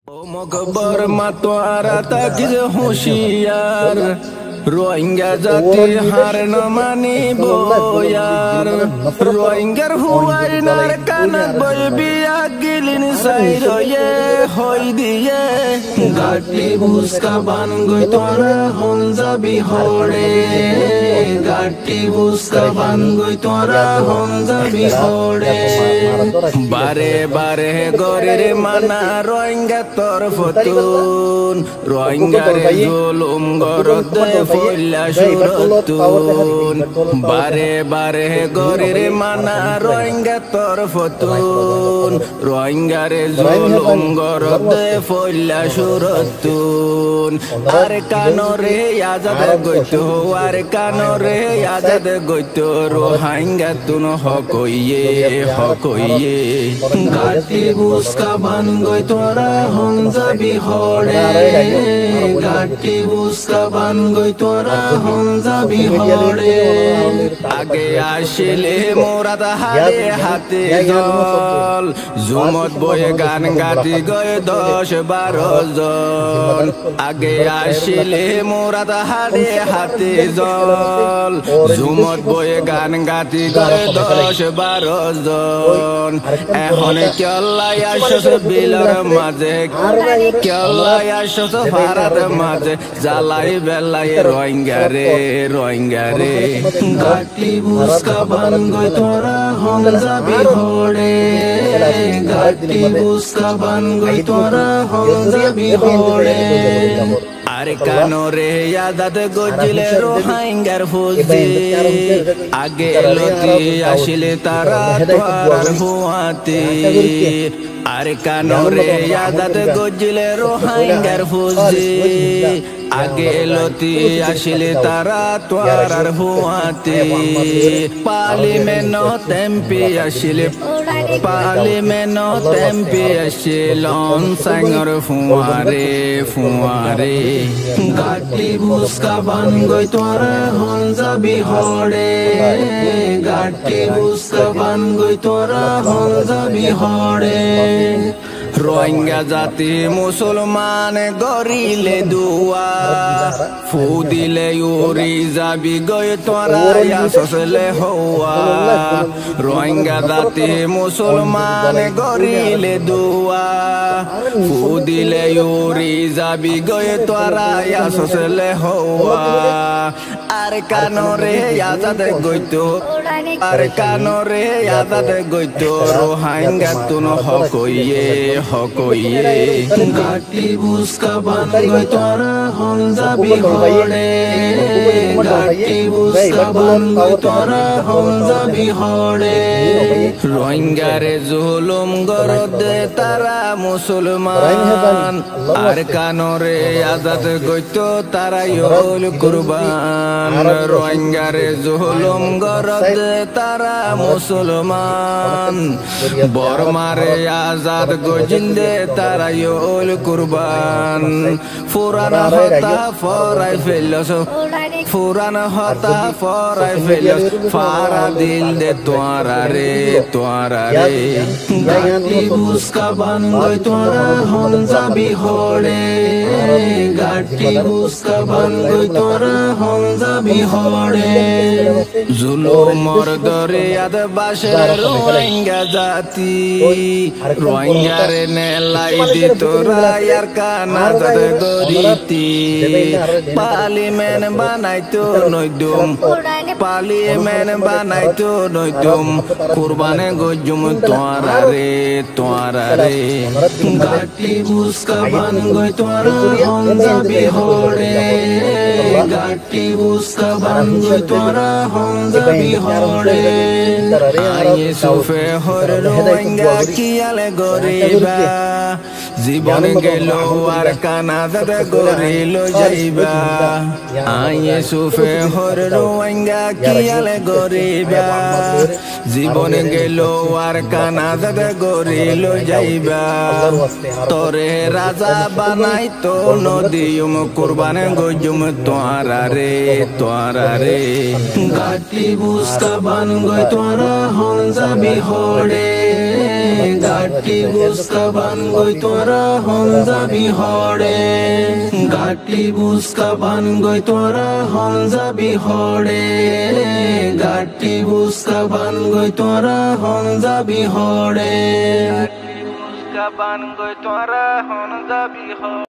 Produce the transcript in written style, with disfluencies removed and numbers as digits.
মকবর মাতোয়ারা তাকিজ হুঁশিয়ার রোহিঙ্গা জাতি হার ন মানিব ইয়ার রোহিঙ্গার হুয়াই নার কানাত বই বিয়া গিলিন সাইরয়ে হই দিয়ে গাটি বুসকা বান গই তোরা হন যাবি হড়ে গাটি বুসকা বান গই তোরা হন যাবি হড়ে বারে বারে গরের মানা রোহিঙ্গা তোর ফতুন রোহিঙ্গারে জুলুম গরতে ফইলা সুরতুন বারে বারে গরের মানা রোহিঙ্গা তোর ফতুন রোহিঙ্গারে জুলুম গরতে ফইলা সুরতুন আর কানরে আজাদ গইতো আর কানরে আজাদ গইতো রোহিঙ্গা তুন হকইয়ে হকইয়ে গাটি বুসকা বান গই তোরা হন যাবি হড়ে গাটি বুসকা বান গই তোরা হন যাবি হড়ে আগে আসিলে মোরাদ হারে হাতে জল জুমত বয়ে গান গাতি গয় 10-12 জন আগে আসিলে মোরাদ হারে হাতে জল জুমত বয়ে গান গাতি গয় 10-12 জন এখন কেল্লাই আসছ বিলর মাঝে কেল্লাই আসছ ভারত মাঝে জ্বালাই বেলাই রোহিঙ্গা রে গাটি বুসকা বান গই তোরা হন যাবি হড়ে গাটি বুসকা বান গই তোরা হন যাবি হড়ে আর কানরে আজাদ গজিলে রোহিঙ্গার ফুজি আগে লতি আসিলে তারা তোয়ার হুয়াতি আর কানরে আজাদ গজিলে রোহিঙ্গার ফুজি আগে লতি আসিলে তারা তোয়ার হুয়াতি পার্লিমেন্ট এমপি আসিলে পার্লিমেন্ট এমপি আসিলন সাঙ্গর ফুয়ারে ফুয়ারে গাটি বুসকা বান গই তোরা হন যাবি হড়ে গাটি বুসকা বান গই তোরা হন যাবি হড়ে রোহিঙ্গা জাতি মুসলমান গরিলে দুয়া ফু দিলে উড়ি যাবি গই তোরা আসলে হওয়া রোহিঙ্গা জাতি মুসলমান গরিলে দুয়া ফু দিলে উড়ি যাবি গই তোরা আসলে হওয়া আর কানরে আজাদ গইতো আর কানরে আজাদ গইতো রোহিঙ্গা তুন হকইয়ে হকইয়ে গাটি বুসকা বান গই তোরা হন যাবি হড়ে গাটি বুসকা বান গই তোরা হন যাবি হড়ে রোহিঙ্গারে জুলুম গরদে তারা মুসলমান আর কানরে আজাদ গইতো তারা ইউল কুরবান রোহিঙ্গারে জুলুম গরদে তারা মুসলমান বর্মারে আজাদ গজিন্দে তারা ইউল কুরবান ফুরানা হতা ফরাই ফেলস ফুরানা হতা ফরাই ফেলস ফারা দিল দে তোরা রে গাটি বুসকা বান গই তোরা হন যাবি হড়ে গাটি বুসকা বান গই তোরা হন যাবি হড়ে জুলুমর দরিয়াদ বাসের রোহিঙ্গা জাতি রোহিঙ্গারে নেলাই দি তোরা ইয়ার কানাজাদ গরিতি পার্লিমেন্ট বানাইতো নইদুম পার্লিমেন্ট বানাইতো নইদুম কুরবানে গজুম তোরা রে গাটি বুসকা বান গই তোরা হন যাবি হড়ে গাটি বুসকা বান গই তোরা হন যাবি হড়ে আয়ে সুফে হর রোহিঙ্গা কিয়ালে গরিবা জীবন গেল আর কানাজাদ গরিল যাইবা আয়ে সুফে হর রোহিঙ্গা কিয়ালে গরিবা জীবন গেল আর কানাজাদ গরিল যাইবা তোরে রাজা বানাই তো নদীম কুরবান গজুম তোরা রে গাটি বুসকা বান গই তোরা হন যাবি হড়ে গাটি বুসকা বান গই তোরা হন যাবি হরে গাটি বুসকা বান গই তোরা হন যাবি হরে গাটি বুসকা বান গই তোরা হন যাবি হরে গাটি বুসকা বান গই তোরা হন যাবি হরে